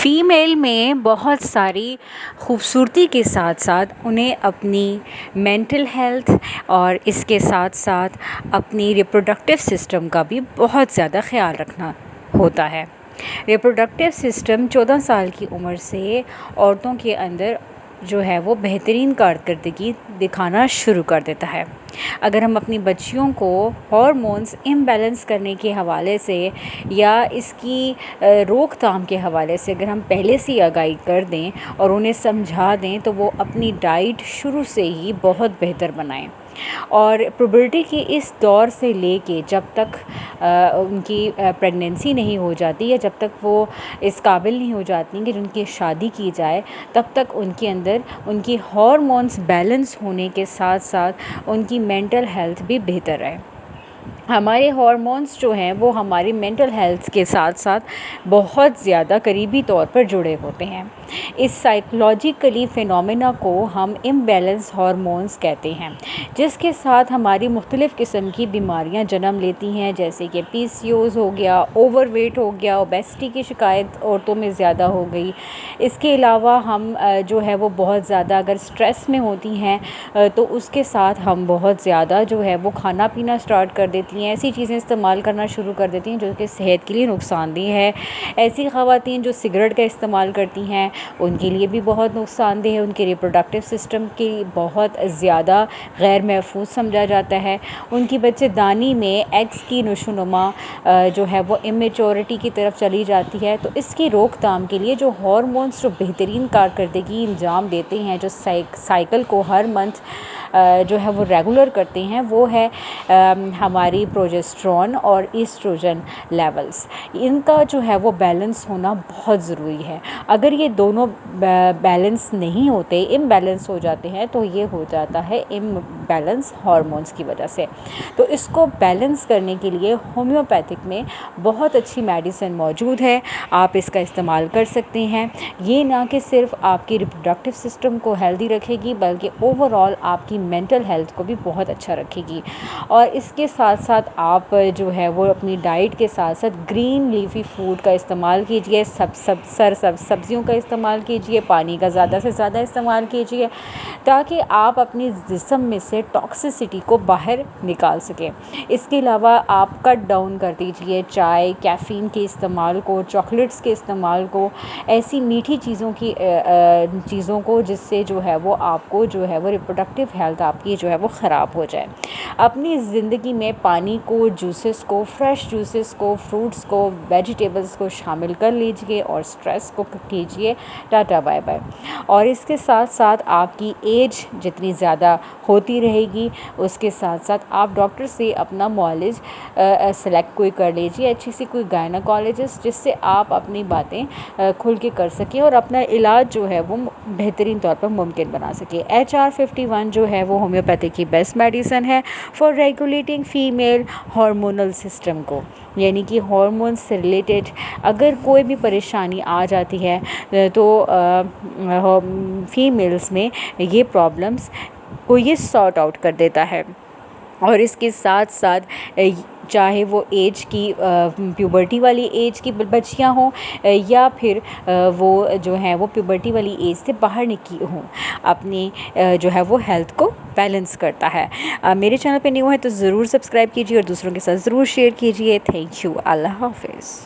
Female میں بہت ساری خوبصورتی کے ساتھ ساتھ انہیں اپنی مینٹل ہیلتھ اور اس کے ساتھ ساتھ اپنی ریپروڈکٹیو سسٹم کا بھی بہت زیادہ خیال رکھنا ہوتا ہے۔ ریپروڈکٹیو سسٹم 14 سال کی عمر سے عورتوں کے اندر جو ہے وہ بہترین کارکردگی دکھانا شروع کر دیتا ہے۔ اگر ہم اپنی بچیوں کو ہارمونز امبیلنس کرنے کے حوالے سے یا اس کی روک تھام کے حوالے سے اگر ہم پہلے سے آگاہی کر دیں اور انہیں سمجھا دیں تو وہ اپنی ڈائٹ شروع سے ہی بہت بہتر بنائیں، اور پیوبرٹی کے اس دور سے لے کے جب تک ان کی پریگننسی نہیں ہو جاتی یا جب تک وہ اس قابل نہیں ہو جاتی کہ ان کی شادی کی جائے، تب تک ان کے اندر ان کی ہارمونز بیلنس ہونے کے ساتھ ساتھ ان کی مینٹل ہیلتھ بھی بہتر ہے۔ ہمارے ہارمونز جو ہیں وہ ہماری مینٹل ہیلتھ کے ساتھ ساتھ بہت زیادہ قریبی طور پر جڑے ہوتے ہیں۔ اس سائیکولوجیکلی فینومینا کو ہم امبیلنس ہارمونز کہتے ہیں، جس کے ساتھ ہماری مختلف قسم کی بیماریاں جنم لیتی ہیں، جیسے کہ PCOS ہو گیا، اوور ویٹ ہو گیا، اوبیسٹی کی شکایت عورتوں میں زیادہ ہو گئی۔ اس کے علاوہ ہم جو ہے وہ بہت زیادہ اگر سٹریس میں ہوتی ہیں تو اس کے ساتھ ہم بہت زیادہ جو ہے وہ کھانا پینا سٹارٹ کر دیتی ہیں، ایسی چیزیں استعمال کرنا شروع کر دیتی ہیں جو کہ صحت کے لیے نقصان دہ ہے۔ ایسی خواتین جو سگریٹ کا استعمال کرتی ہیں ان کے لیے بھی بہت نقصان دہ ہے، ان کے ریپروڈکٹیو سسٹم کی بہت زیادہ غیر محفوظ سمجھا جاتا ہے۔ ان کی بچے دانی میں ایگز کی نشو و نما جو ہے وہ امیچورٹی کی طرف چلی جاتی ہے۔ تو اس کی روک تھام کے لیے جو ہارمونز جو بہترین کارکردگی انجام دیتے ہیں، جو سائیکل کو ہر منتھ جو ہے وہ ریگولر کرتے ہیں، وہ ہے ہماری پروجسٹرون اور ایسٹروجن لیولز۔ ان کا جو ہے وہ بیلنس ہونا بہت ضروری ہے۔ اگر یہ دونوں بیلنس نہیں ہوتے، امبیلنس ہو جاتے ہیں، تو یہ ہو جاتا ہے امبیلنس ہارمونز کی وجہ سے۔ تو اس کو بیلنس کرنے کے لیے ہومیوپیتھک میں بہت اچھی میڈیسن موجود ہے، آپ اس کا استعمال کر سکتے ہیں۔ یہ نہ کہ صرف آپ کی ریپروڈکٹیو سسٹم کو ہیلدی رکھے گی بلکہ اوور آل آپ کی مینٹل ہیلتھ کو بھی بہت اچھا رکھے گی۔ اور اس کے ساتھ ساتھ آپ جو ہے وہ اپنی ڈائٹ کے ساتھ ساتھ گرین لیفی فوڈ کا استعمال کیجیے، سبزیوں کا استعمال کیجیے، پانی کا زیادہ سے زیادہ استعمال کیجیے تاکہ آپ اپنی جسم میں سے ٹاکسیسٹی کو باہر نکال سکیں۔ اس کے علاوہ آپ کٹ ڈاؤن کر دیجیے چائے، کیفین کے استعمال کو، چاکلیٹس کے استعمال کو، ایسی میٹھی چیزوں کو جس سے جو ہے وہ آپ کو جو ہے وہ ریپروڈکٹیو ہیلتھ آپ کی جو ہے وہ خراب ہو جائے۔ اپنی زندگی میں پانی کو، جوسز کو، فریش جوسز کو، فروٹس کو، ویجیٹیبلز کو شامل کر لیجئے اور سٹریس کو کیجئے ٹاٹا بائے بائے۔ اور اس کے ساتھ ساتھ آپ کی ایج جتنی زیادہ ہوتی رہے گی اس کے ساتھ ساتھ آپ ڈاکٹر سے اپنا معالج سلیکٹ کوئی کر لیجئے، اچھی سی کوئی گائنیکالوجسٹ، جس سے آپ اپنی باتیں کھل کے کر سکیں اور اپنا علاج جو ہے وہ بہترین طور پر ممکن بنا سکیں۔ HR-51 جو ہے وہ ہومیوپیتھی کی بیسٹ میڈیسن ہے for regulating female hormonal system کو، یعنی کہ ہارمونز سے ریلیٹڈ اگر کوئی بھی پریشانی آ جاتی ہے تو فیمیلز میں یہ پرابلمز کو یہ سارٹ آؤٹ کر دیتا ہے۔ اور اس کے ساتھ ساتھ چاہے وہ ایج کی پیوبرٹی والی ایج کی بچیاں ہوں یا پھر وہ جو ہیں وہ پیوبرٹی والی ایج سے باہر نکلی ہوں، اپنی جو ہے وہ ہیلتھ کو بیلنس کرتا ہے۔ میرے چینل پہ نیو ہے تو ضرور سبسکرائب کیجیے اور دوسروں کے ساتھ ضرور شیئر کیجیے۔ تھینک یو، اللہ حافظ۔